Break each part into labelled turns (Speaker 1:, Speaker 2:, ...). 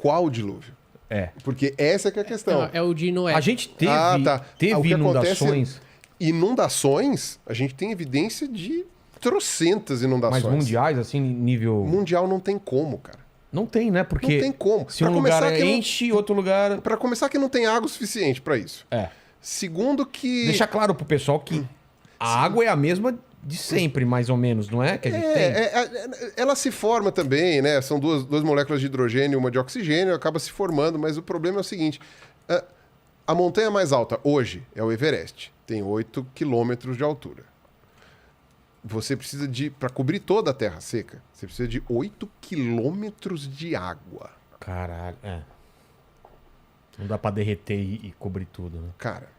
Speaker 1: Qual dilúvio?
Speaker 2: É.
Speaker 1: Porque essa é que é a questão.
Speaker 3: É o de Noé.
Speaker 2: A gente teve, teve
Speaker 1: O que
Speaker 2: inundações.
Speaker 1: Inundações, a gente tem evidência de trocentas inundações.
Speaker 2: Mas mundiais, assim, nível...
Speaker 1: Mundial não tem como, cara.
Speaker 2: Não tem, né? Porque
Speaker 1: não tem como.
Speaker 2: se um lugar enche, outro lugar...
Speaker 1: Pra começar que não tem água suficiente pra isso.
Speaker 2: É.
Speaker 1: Segundo que...
Speaker 2: Deixa claro pro pessoal que a água é a mesma de sempre, mais ou menos, não é? Que a gente tem.
Speaker 1: Ela se forma também, né? São duas moléculas de hidrogênio e uma de oxigênio, acaba se formando, mas o problema é o seguinte: a montanha mais alta hoje é o Everest, tem 8 quilômetros de altura. Você precisa para cobrir toda a terra seca, você precisa de 8 quilômetros de água.
Speaker 2: Caralho, não dá pra derreter e cobrir tudo, né?
Speaker 1: Cara,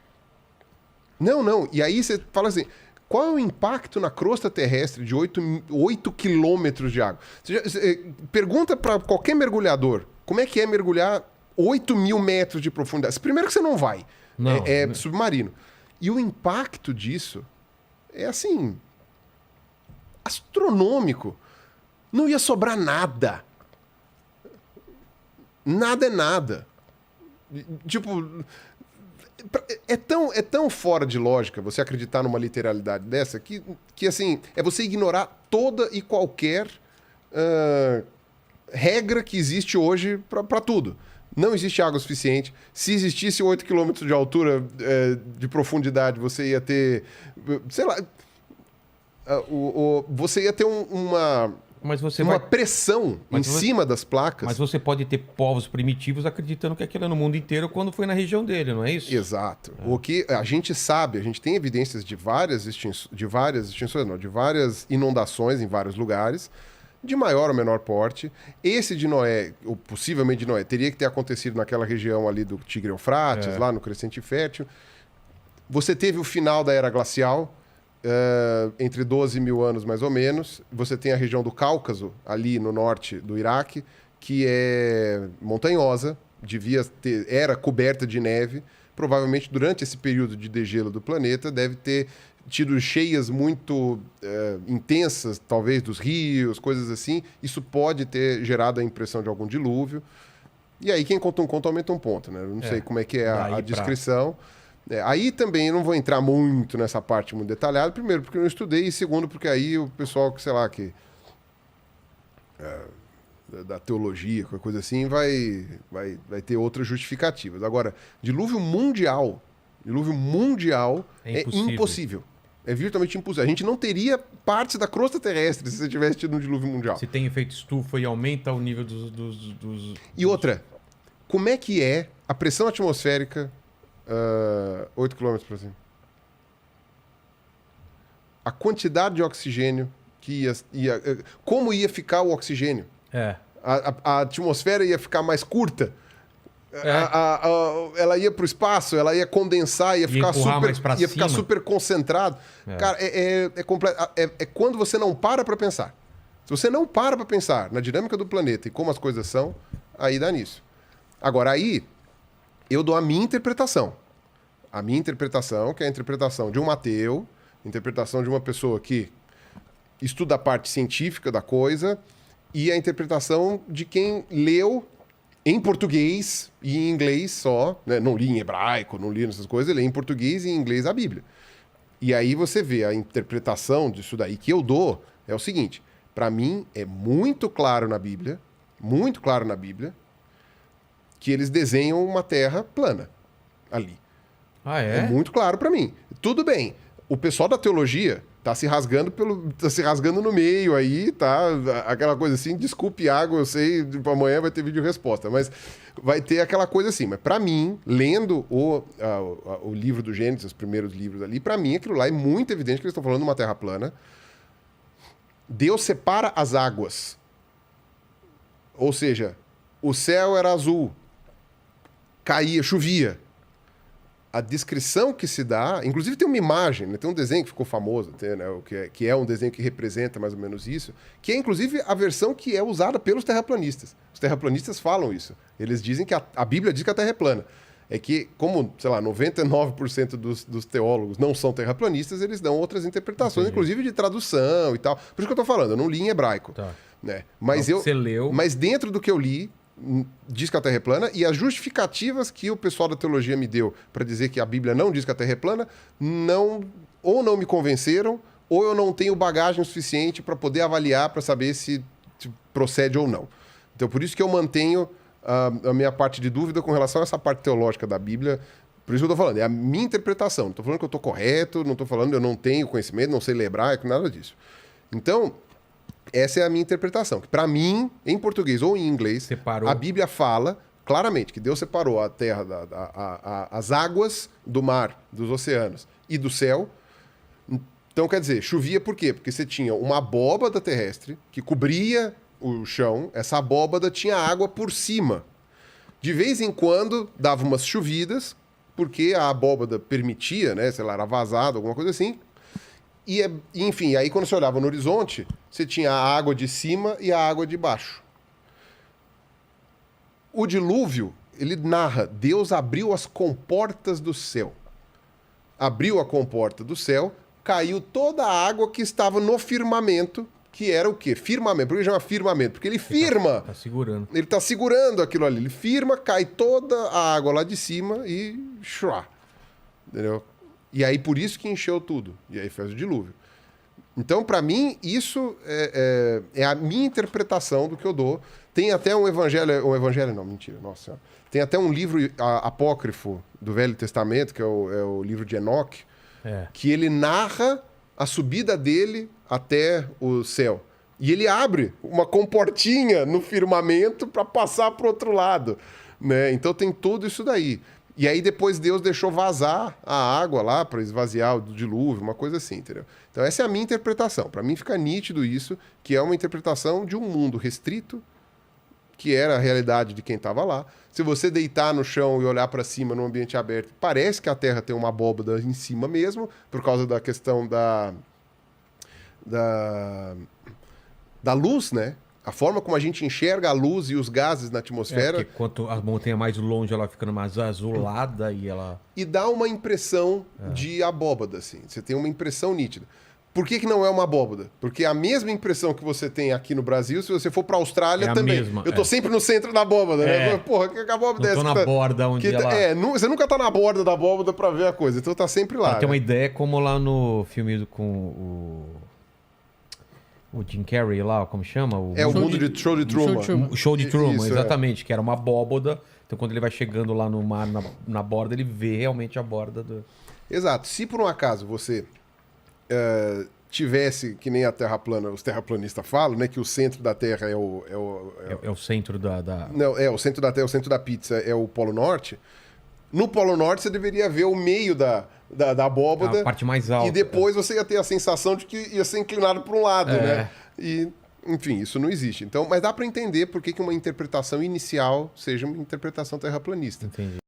Speaker 1: não. E aí você fala assim... Qual é o impacto na crosta terrestre de 8 quilômetros de água? Pergunta para qualquer mergulhador, como é que é mergulhar 8.000 metros de profundidade? Primeiro que você não vai, é submarino. E o impacto disso é assim, astronômico. Não ia sobrar nada. Nada é nada. Tipo... É tão fora de lógica você acreditar numa literalidade dessa que assim, é você ignorar toda e qualquer regra que existe hoje para tudo. Não existe água suficiente. Se existisse 8 km de altura de profundidade, você ia ter... Sei lá... você ia ter uma pressão em cima das placas.
Speaker 2: Mas você pode ter povos primitivos acreditando que aquilo é no mundo inteiro quando foi na região dele, não é isso?
Speaker 1: Exato. O que a gente sabe, a gente tem evidências de várias inundações em vários lugares, de maior ou menor porte. Esse de Noé, ou possivelmente de Noé, teria que ter acontecido naquela região ali do Tigre-Eufrates, lá no Crescente Fértil. Você teve o final da Era Glacial, entre 12 mil anos mais ou menos. Você tem a região do Cáucaso, ali no norte do Iraque, que é montanhosa, era coberta de neve. Provavelmente durante esse período de degelo do planeta deve ter tido cheias muito intensas, talvez dos rios, coisas assim. Isso pode ter gerado a impressão de algum dilúvio. E aí quem conta um conto aumenta um ponto, né? Eu não sei como é que é a descrição. Aí também eu não vou entrar muito nessa parte muito detalhada. Primeiro, porque eu não estudei. E segundo, porque aí o pessoal que, sei lá, da teologia, qualquer coisa assim, vai ter outras justificativas. Agora, dilúvio mundial é impossível. É virtualmente impossível. A gente não teria partes da crosta terrestre se você tivesse tido um dilúvio mundial.
Speaker 2: Se tem efeito estufa e aumenta o nível dos...
Speaker 1: E outra, como é que é a pressão atmosférica 8 km por cima? A quantidade de oxigênio que como ia ficar o oxigênio? A atmosfera ia ficar mais curta? Ela ia para o espaço, ela ia condensar, ia ficar super concentrado. Cara, é quando você não para pensar. Se você não para pensar na dinâmica do planeta e como as coisas são, aí dá nisso. Agora, aí eu dou a minha interpretação. A minha interpretação, que é a interpretação de um ateu, interpretação de uma pessoa que estuda a parte científica da coisa, e a interpretação de quem leu em português e em inglês só, né? Não li em hebraico, não li nessas coisas, lê em português e em inglês a Bíblia. E aí você vê a interpretação disso daí que eu dou, é o seguinte: para mim é muito claro na Bíblia, que eles desenham uma terra plana ali. É muito claro para mim. Tudo bem, o pessoal da teologia tá se rasgando no meio aí, tá? Aquela coisa assim, desculpe, Iago, eu sei, amanhã vai ter vídeo resposta, mas vai ter aquela coisa assim. Mas para mim, lendo o livro do Gênesis, os primeiros livros ali, para mim aquilo lá é muito evidente que eles estão falando de uma terra plana. Deus separa as águas. Ou seja, o céu era azul, chovia. A descrição que se dá... Inclusive tem uma imagem, né? Tem um desenho que ficou famoso, né? que é um desenho que representa mais ou menos isso, que é inclusive a versão que é usada pelos terraplanistas. Os terraplanistas falam isso. Eles dizem que a Bíblia diz que a Terra é plana. É que, como, sei lá, 99% dos teólogos não são terraplanistas, eles dão outras interpretações, inclusive de tradução e tal. Por isso que eu estou falando, eu não li em hebraico.
Speaker 2: Tá.
Speaker 1: Né? Mas
Speaker 2: você leu...
Speaker 1: Mas dentro do que eu li, diz que a Terra é plana, e as justificativas que o pessoal da teologia me deu para dizer que a Bíblia não diz que a Terra é plana, ou não me convenceram, ou eu não tenho bagagem suficiente para poder avaliar, para saber se procede ou não. Então, por isso que eu mantenho a minha parte de dúvida com relação a essa parte teológica da Bíblia. Por isso que eu estou falando, é a minha interpretação. Não estou falando que eu estou correto, não estou falando que eu não tenho conhecimento, não sei ler hebraico, nada disso. Então, essa é a minha interpretação. Que para mim, em português ou em inglês, a Bíblia fala claramente que Deus separou a terra, as águas do mar, dos oceanos e do céu. Então, quer dizer, chovia por quê? Porque você tinha uma abóbada terrestre que cobria o chão, essa abóbada tinha água por cima. De vez em quando, dava umas chovidas, porque a abóbada permitia, né? Sei lá, era vazado, alguma coisa assim. E, enfim, aí quando você olhava no horizonte, você tinha a água de cima e a água de baixo. O dilúvio, ele narra, Deus abriu as comportas do céu. Abriu a comporta do céu, caiu toda a água que estava no firmamento, que era o quê? Firmamento. Por que chama firmamento? Porque ele firma.
Speaker 2: Tá segurando.
Speaker 1: Ele está segurando aquilo ali. Ele firma, cai toda a água lá de cima e... Shua, entendeu? E aí, por isso que encheu tudo. E aí fez o dilúvio. Então, para mim, isso é a minha interpretação do que eu dou. Tem até um evangelho... Um evangelho não, mentira. Nossa Senhora. Tem até um livro apócrifo do Velho Testamento, que é o livro de Enoque, que ele narra a subida dele até o céu. E ele abre uma comportinha no firmamento para passar para o outro lado, né? Então tem tudo isso daí. E aí depois Deus deixou vazar a água lá para esvaziar o dilúvio, uma coisa assim, entendeu? Então essa é a minha interpretação. Para mim fica nítido isso, que é uma interpretação de um mundo restrito, que era a realidade de quem estava lá. Se você deitar no chão e olhar para cima num ambiente aberto, parece que a Terra tem uma abóbada em cima mesmo, por causa da questão da luz, né? A forma como a gente enxerga a luz e os gases na atmosfera.
Speaker 2: Porque quanto a montanha mais longe, ela fica mais azulada e ela...
Speaker 1: E dá uma impressão de abóbada, assim. Você tem uma impressão nítida. Por que não é uma abóbada? Porque a mesma impressão que você tem aqui no Brasil, se você for para a Austrália também.
Speaker 2: Mesma,
Speaker 1: eu tô sempre no centro da abóbada, né? Porra, que abóbada é essa?
Speaker 2: Tô na borda onde ela...
Speaker 1: você nunca tá na borda da abóbada para ver a coisa, então tá sempre lá.
Speaker 2: Tem uma ideia como lá no filme com o Jim Carrey lá, como chama?
Speaker 1: O mundo de Show de Truman.
Speaker 2: O Show de Truman, exatamente, que era uma abóbada. Então quando ele vai chegando lá no mar, na borda, ele vê realmente a borda do...
Speaker 1: Exato. Se por um acaso você... tivesse, que nem a Terra plana, os terraplanistas falam, né? Que o centro da Terra é o
Speaker 2: centro da...
Speaker 1: Não, o centro da Terra, o centro da pizza é o Polo Norte. No Polo Norte você deveria ver o meio da abóbada.
Speaker 2: A parte mais alta.
Speaker 1: E depois você ia ter a sensação de que ia ser inclinado para um lado, né? E, enfim, isso não existe. Então, mas dá para entender por que uma interpretação inicial seja uma interpretação terraplanista.
Speaker 2: Entendi.